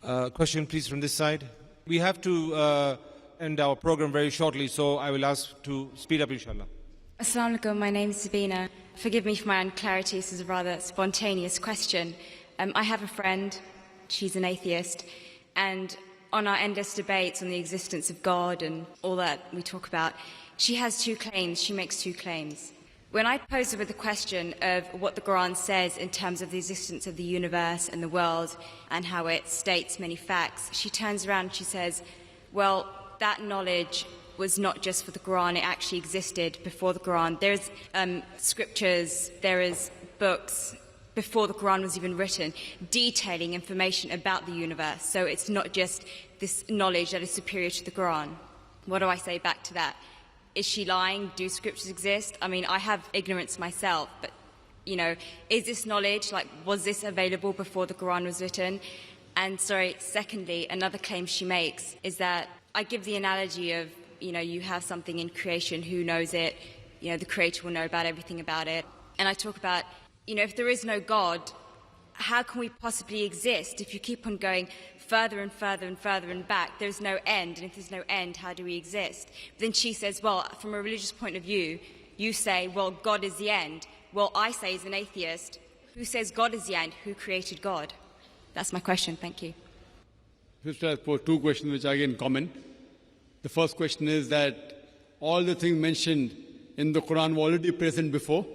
Question, please, from this side. We have to end our program very shortly, so I will ask to speed up, inshallah. Assalamu alaikum, my name is Sabina. Forgive me for my unclarity, this is a rather spontaneous question. I have a friend, she's an atheist, and on our endless debates on the existence of God and all that we talk about, she has two claims, she makes two claims. When I pose her with the question of what the Quran says in terms of the existence of the universe and the world and how it states many facts, she turns around and she says, well, that knowledge was not just for the Quran, it actually existed before the Quran. There's scriptures, there is books before the Quran was even written, detailing information about the universe. So it's not just this knowledge that is superior to the Quran. What do I say back to that? Is she lying? Do scriptures exist? I mean, I have ignorance myself, but, is this knowledge, was this available before the Quran was written? And secondly, another claim she makes is that I give the analogy of, you have something in creation, who knows it? The Creator will know about everything about it. And I talk about, if there is no God, how can we possibly exist if you keep on going further and further and further and back? There's no end, and if there's no end, how do we exist? But then she says, well, from a religious point of view, you say, well, God is the end. Well, I say as an atheist, who says God is the end? Who created God? That's my question. Thank you. Sister has posed two questions which are again common. The first question is that all the things mentioned in the Quran were already present before.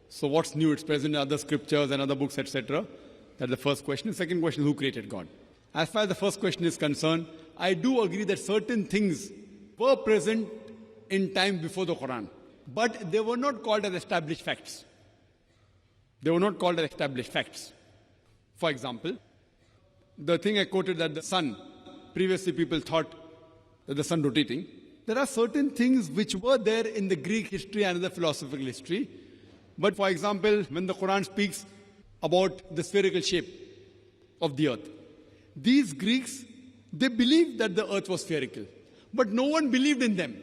So what's new? It's present in other scriptures and other books, etc. That's the first question. The second question is, who created God? As far as the first question is concerned, I do agree that certain things were present in time before the Quran, but they were not called as established facts. They were not called as established facts. For example, the thing I quoted, that the sun, previously people thought that the sun rotating. There are certain things which were there in the Greek history and the philosophical history. But for example, when the Quran speaks about the spherical shape of the earth, these Greeks, they believed that the earth was spherical, but no one believed in them.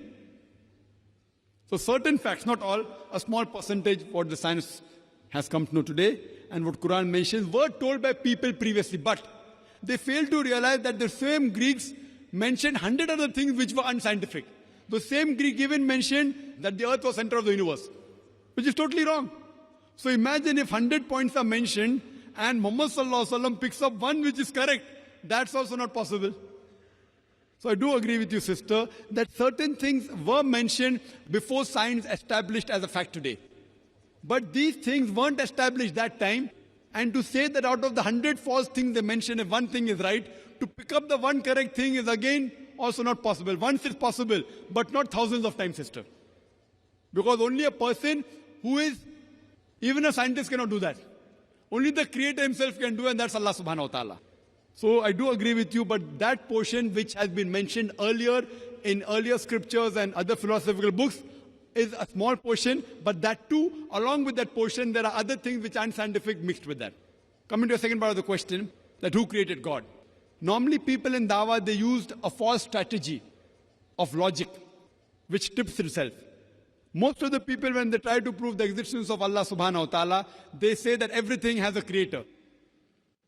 So certain facts, not all, a small percentage, what the science has come to know today and what Quran mentions, were told by people previously, but they failed to realize that the same Greeks mentioned 100 other things which were unscientific. The same Greek even mentioned that the earth was center of the universe, which is totally wrong. So imagine if 100 points are mentioned and Muhammad Sallallahu Alaihi Wasallam picks up one which is correct. That's also not possible. So I do agree with you, sister, that certain things were mentioned before science established as a fact today. But these things weren't established that time. And to say that out of the 100 false things they mention, if one thing is right, to pick up the one correct thing is again also not possible. Once it's possible, but not thousands of times, sister. Because only a person who is, even a scientist cannot do that. Only the Creator himself can do, and that's Allah subhanahu wa ta'ala. So I do agree with you, but that portion which has been mentioned earlier in earlier scriptures and other philosophical books is a small portion, but that too, along with that portion, there are other things which aren't scientific mixed with that. Coming to the second part of the question, that who created God? Normally people in Dawah, they used a false strategy of logic, which tips itself. Most of the people, when they try to prove the existence of Allah subhanahu wa ta'ala, they say that everything has a creator.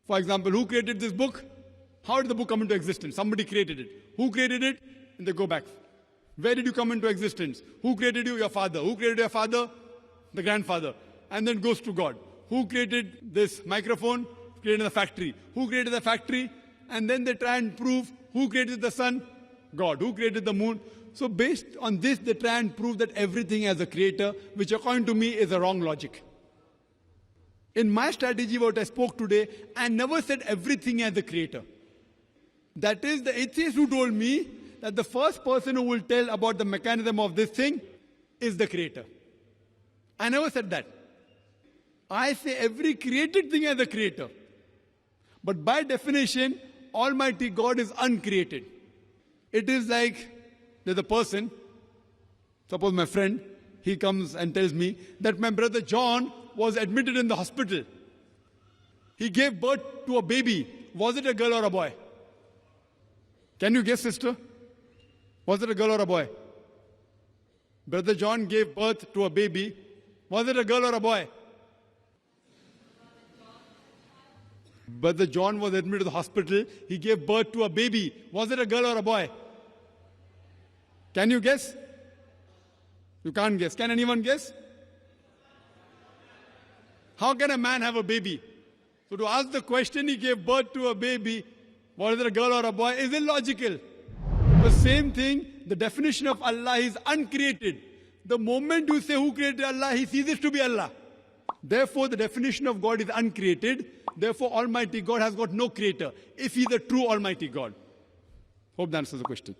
For example, who created this book? How did the book come into existence? Somebody created it. Who created it? And they go back. Where did you come into existence? Who created you? Your father. Who created your father? The grandfather. And then goes to God. Who created this microphone? Created the factory. Who created the factory? And then they try and prove who created the sun? God. Who created the moon? So based on this, they try and prove that everything has a creator, which according to me is a wrong logic. In my strategy, what I spoke today, I never said everything has a creator. That is the atheist who told me that the first person who will tell about the mechanism of this thing is the creator. I never said that. I say every created thing has a creator. But by definition, Almighty God is uncreated. It is like there's a person, suppose my friend, he comes and tells me that my brother John was admitted in the hospital. He gave birth to a baby. Was it a girl or a boy? Can you guess, sister? Was it a girl or a boy? Brother John gave birth to a baby. Was it a girl or a boy? Brother John was admitted to the hospital. He gave birth to a baby. Was it a girl or a boy? Can you guess? You can't guess. Can anyone guess? How can a man have a baby? So to ask the question, he gave birth to a baby, was it a girl or a boy, is illogical. The same thing, the definition of Allah is uncreated. The moment you say who created Allah, he ceases to be Allah. Therefore, the definition of God is uncreated. Therefore, Almighty God has got no creator, if He is a true Almighty God. Hope that answers the question.